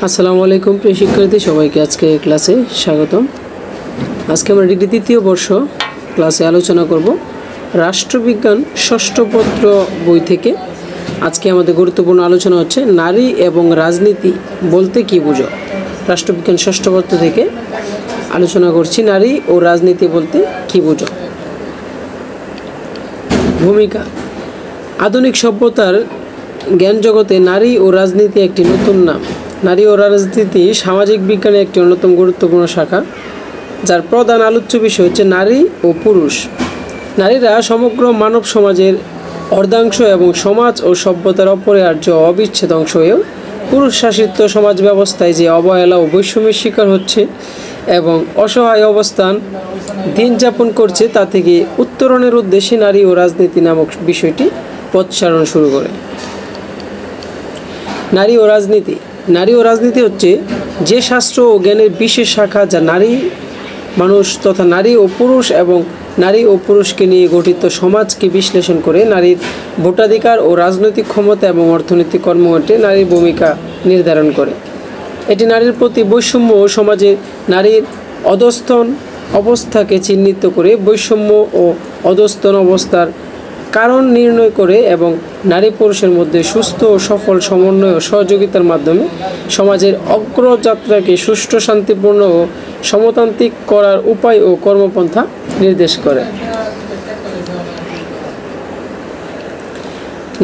আসসালামু আলাইকুম প্রিয় শিক্ষার্থী সবাইকে আজকে ক্লাসে স্বাগতম। আজকে আমরা ডিগ্রি তৃতীয় বর্ষ ক্লাসে আলোচনা করব রাষ্ট্রবিজ্ঞান ষষ্ঠ পত্র বই থেকে। আজকে আমাদের গুরুত্বপূর্ণ আলোচনা হচ্ছে নারী এবং রাজনীতি বলতে কী বুঝো। রাষ্ট্রবিজ্ঞান ষষ্ঠ পত্র থেকে আলোচনা করছি নারী ও রাজনীতি বলতে কী বুঝো। ভূমিকা। আধুনিক সভ্যতার জ্ঞান জগতে নারী ও রাজনীতি একটি নতুন নাম। নারী ও রাজনীতি সামাজিক বিজ্ঞানের একটি অন্যতম গুরুত্বপূর্ণ শাখা, যার প্রধান আলোচ্য বিষয় হচ্ছে নারী ও পুরুষ। নারীরা সমগ্র মানব সমাজের অর্ধাংশ এবং সমাজ ও সভ্যতার অপরিহার্য অবিচ্ছেদ অংশ হয়েও পুরুষ শাসিত সমাজ ব্যবস্থায় যে অবহেলা ও বৈষম্যের শিকার হচ্ছে এবং অসহায় অবস্থান দিন যাপন করছে, তা থেকে উত্তরণের উদ্দেশ্যে নারী ও রাজনীতি নামক বিষয়টি পথসারণ শুরু করে। নারী ও রাজনীতি। নারী ও রাজনীতি হচ্ছে যে শাস্ত্র ও জ্ঞানের বিশেষ শাখা, যা নারী মানুষ তথা নারী ও পুরুষ এবং নারী ও পুরুষকে নিয়ে গঠিত সমাজকে বিশ্লেষণ করে নারীর ভোটাধিকার ও রাজনৈতিক ক্ষমতা এবং অর্থনৈতিক কর্মকাণ্ডে নারীর ভূমিকা নির্ধারণ করে। এটি নারীর প্রতি বৈষম্য ও সমাজে নারীর অধস্তন অবস্থাকে চিহ্নিত করে বৈষম্য ও অধস্তন অবস্থার কারণ নির্ণয় করে এবং নারী পুরুষের মধ্যে সুস্থ ও সফল সমন্বয় ও সহযোগিতার মাধ্যমে সমাজের অগ্রযাত্রাকে সুষ্ঠু, শান্তিপূর্ণ ও সমতান্ত্রিক করার উপায় ও কর্মপন্থা নির্দেশ করে।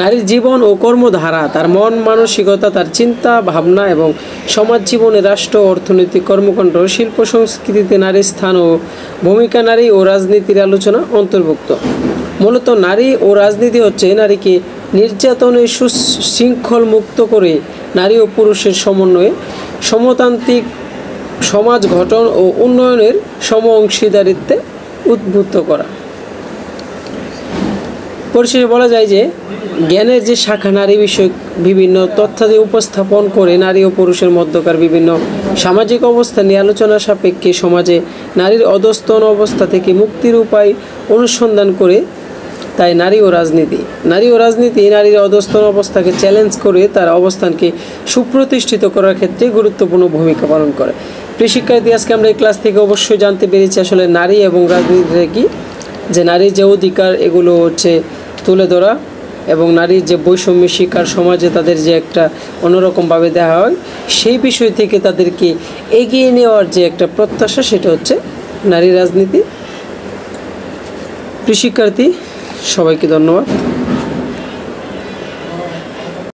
নারীর জীবন ও কর্মধারা, তার মন মানসিকতা, তার চিন্তা ভাবনা এবং সমাজ জীবনে রাষ্ট্র, অর্থনৈতিক কর্মকাণ্ড, শিল্প সংস্কৃতিতে নারীর স্থান ও ভূমিকা নারী ও রাজনীতির আলোচনা অন্তর্ভুক্ত। মূলত নারী ও রাজনীতি হচ্ছে নারীকে নির্যাতনের সুশৃঙ্খল মুক্ত করে নারী ও পুরুষের সমন্বয়ে সমতান্ত্রিক সমাজ গঠন ও উন্নয়নের সম অংশীদারিত্বে উদ্বুদ্ধ করা। পরিশেষে বলা যায় যে জ্ঞানের যে শাখা নারী বিষয়ক বিভিন্ন তথ্যাদি উপস্থাপন করে নারী ও পুরুষের মধ্যকার বিভিন্ন সামাজিক অবস্থা নিয়ে আলোচনা সাপেক্ষে সমাজে নারীর অধস্তন অবস্থা থেকে মুক্তির উপায় অনুসন্ধান করে, তাই নারী ও রাজনীতি। নারী ও রাজনীতি নারীর অধস্তন অবস্থাকে চ্যালেঞ্জ করে তার অবস্থানকে সুপ্রতিষ্ঠিত করার ক্ষেত্রে গুরুত্বপূর্ণ ভূমিকা পালন করে। প্রিয় শিক্ষার্থী, আজকে আমরা এই ক্লাস থেকে অবশ্যই জানতে পেরেছি আসলে নারী এবং রাজনীতিটা কি, যে নারীর যে অধিকার এগুলো হচ্ছে তুলে ধরা এবং নারীর যে বৈষম্যের শিকার সমাজে তাদের যে একটা অন্যরকমভাবে দেখা হয়, সেই বিষয় থেকে তাদেরকে এগিয়ে নেওয়ার যে একটা প্রত্যাশা, সেটা হচ্ছে নারী রাজনীতি। প্রিয় শিক্ষার্থী, সবাইকে ধন্যবাদ।